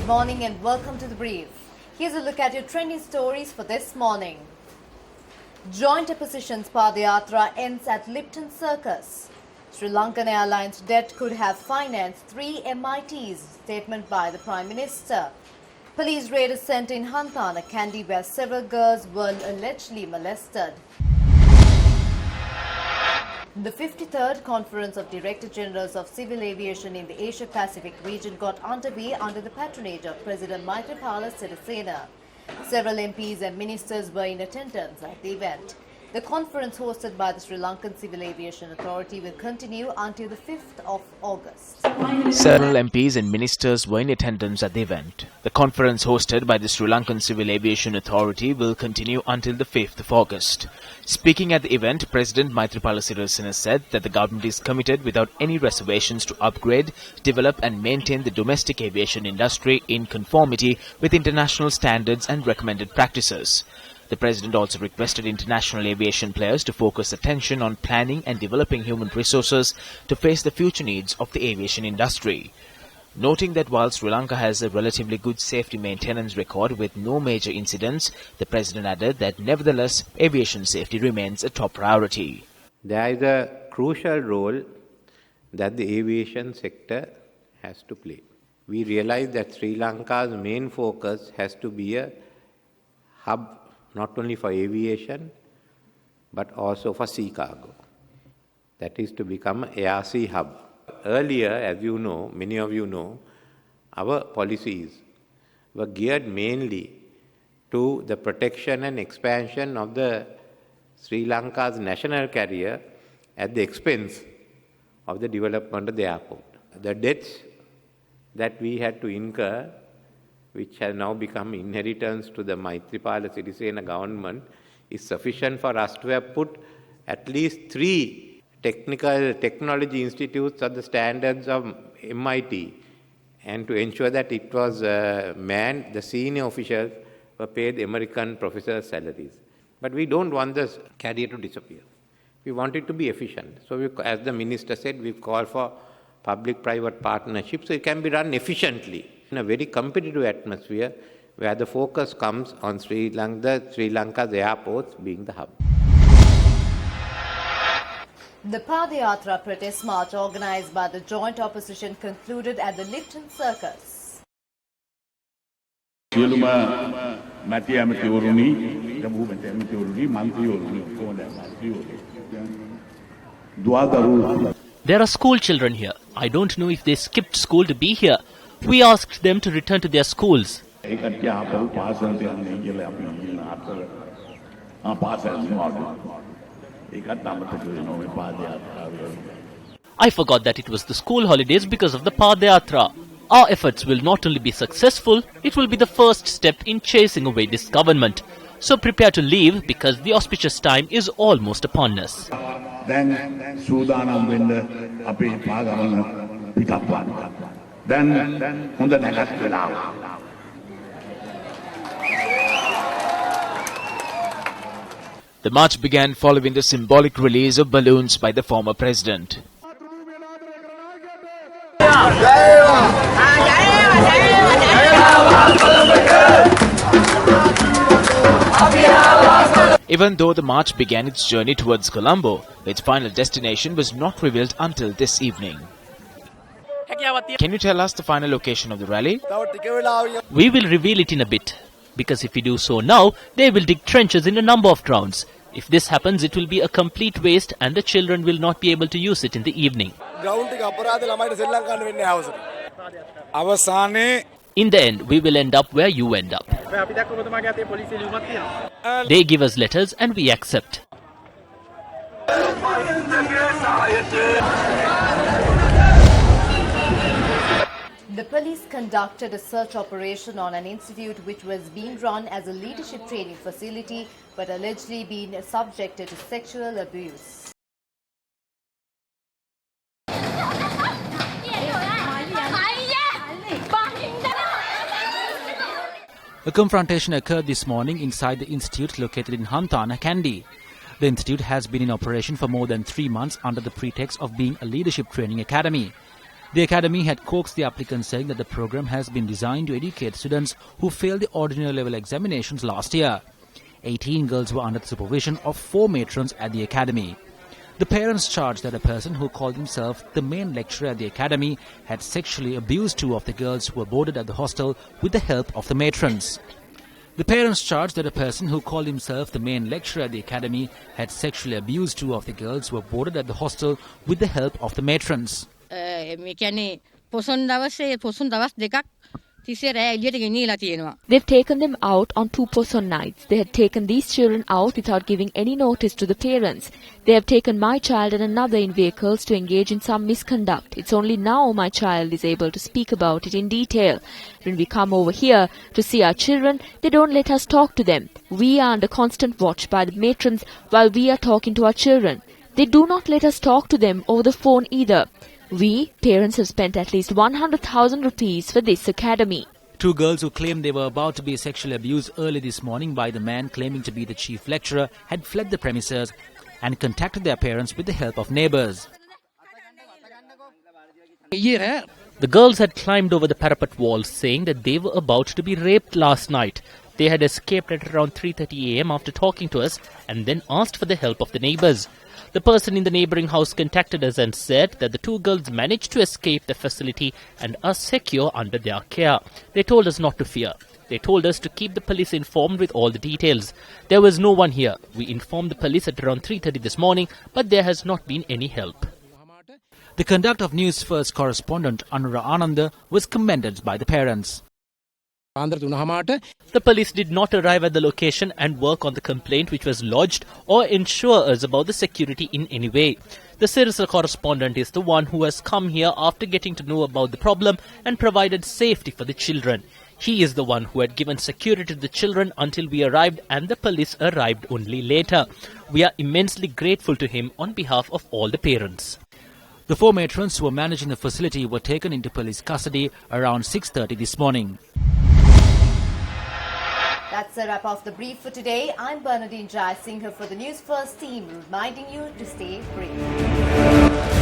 morning and welcome to The Brief. Here's a look at your trending stories for this morning. Joint opposition's Padayatra ends at Lipton Circus. Sri Lankan Airlines debt could have financed 3 MITs, statement by the Prime Minister. Police raid is sent in Hantana, Kandy, where several girls were allegedly molested. The 53rd Conference of Director Generals of Civil Aviation in the Asia-Pacific region got underway under the patronage of President Maithripala Sirisena. Several MPs and ministers were in attendance at the event. The conference hosted by the Sri Lankan Civil Aviation Authority will continue until the 5th of August. Several MPs and ministers were in attendance at the event. The conference hosted by the Sri Lankan Civil Aviation Authority will continue until the 5th of August. Speaking at the event, President Maithripala Sirisena said that the government is committed without any reservations to upgrade, develop and maintain the domestic aviation industry in conformity with international standards and recommended practices. The President also requested international aviation players to focus attention on planning and developing human resources to face the future needs of the aviation industry. Noting that while Sri Lanka has a relatively good safety maintenance record with no major incidents, the President added that nevertheless, aviation safety remains a top priority. There is a crucial role that the aviation sector has to play. We realize that Sri Lanka's main focus has to be a hub not only for aviation, but also for sea cargo. That is to become an air-sea hub. Earlier, as you know, many of you know, our policies were geared mainly to the protection and expansion of the Sri Lanka's national carrier at the expense of the development of the airport. The debts that we had to incur, which has now become inheritance to the Maithripala Sirisena government, is sufficient for us to have put at least 3 technology institutes of the standards of MIT, and to ensure that it was manned, the senior officials were paid American professors' salaries. But we don't want this carrier to disappear. We want it to be efficient. So as the minister said, we've called for public-private partnerships so it can be run efficiently in a very competitive atmosphere where the focus comes on Sri Lanka's airports being the hub. The Padayatra protest march organized by the joint opposition concluded at the Lipton Circus. There are school children here. I don't know if they skipped school to be here. We asked them to return to their schools. I forgot that it was the school holidays because of the Padayatra. Our efforts will not only be successful, it will be the first step in chasing away this government. So prepare to leave because the auspicious time is almost upon us. The march began following the symbolic release of balloons by the former president. Even though the march began its journey towards Colombo, its final destination was not revealed until this evening. Can you tell us the final location of the rally? We will reveal it in a bit, because if we do so now, they will dig trenches in a number of grounds. If this happens, it will be a complete waste and the children will not be able to use it in the evening. In the end, we will end up where you end up. They give us letters and we accept. The police conducted a search operation on an institute which was being run as a leadership training facility but allegedly been subjected to sexual abuse. A confrontation occurred this morning inside the institute located in Hantana, Kandy. The institute has been in operation for more than 3 months under the pretext of being a leadership training academy. The academy had coaxed the applicants, saying that the program has been designed to educate students who failed the ordinary level examinations last year. 18 girls were under the supervision of 4 matrons at the academy. The parents charged that a person who called himself the main lecturer at the academy had sexually abused 2 of the girls who were boarded at the hostel with the help of the matrons. The parents charged that a person who called himself the main lecturer at the academy had sexually abused 2 of the girls who were boarded at the hostel with the help of the matrons. මේ කියන්නේ පොසොන් දවස් දෙකක් තිස්සේ රෑ එළියට ගෙනියලා තියෙනවා. They've taken them out on 2 poson nights. They had taken these children out without giving any notice to the parents. They have taken my child and another in vehicles to engage in some misconduct. It's only now my child is able to speak about it in detail. When we come over here to see our children, they don't let us talk to them. We are under constant watch by the matrons while we are talking to our children. They do not let us talk to them over the phone either. We, parents, have spent at least 100,000 rupees for this academy. 2 girls who claimed they were about to be sexually abused early this morning by the man claiming to be the chief lecturer had fled the premises and contacted their parents with the help of neighbours. The girls had climbed over the parapet wall, saying that they were about to be raped last night. They had escaped at around 3:30 a.m. after talking to us and then asked for the help of the neighbours. The person in the neighbouring house contacted us and said that the 2 girls managed to escape the facility and are secure under their care. They told us not to fear. They told us to keep the police informed with all the details. There was no one here. We informed the police at around 3:30 this morning, but there has not been any help. The conduct of Newsfirst correspondent Anura Ananda was commended by the parents. The police did not arrive at the location and work on the complaint which was lodged or ensure us about the security in any way. The Sirsa correspondent is the one who has come here after getting to know about the problem and provided safety for the children. He is the one who had given security to the children until we arrived, and the police arrived only later. We are immensely grateful to him on behalf of all the parents. The 4 matrons who were managing the facility were taken into police custody around 6:30 this morning. That's a wrap of the brief for today. I'm Bernadine Jai Singh for the News First team, reminding you to stay brief.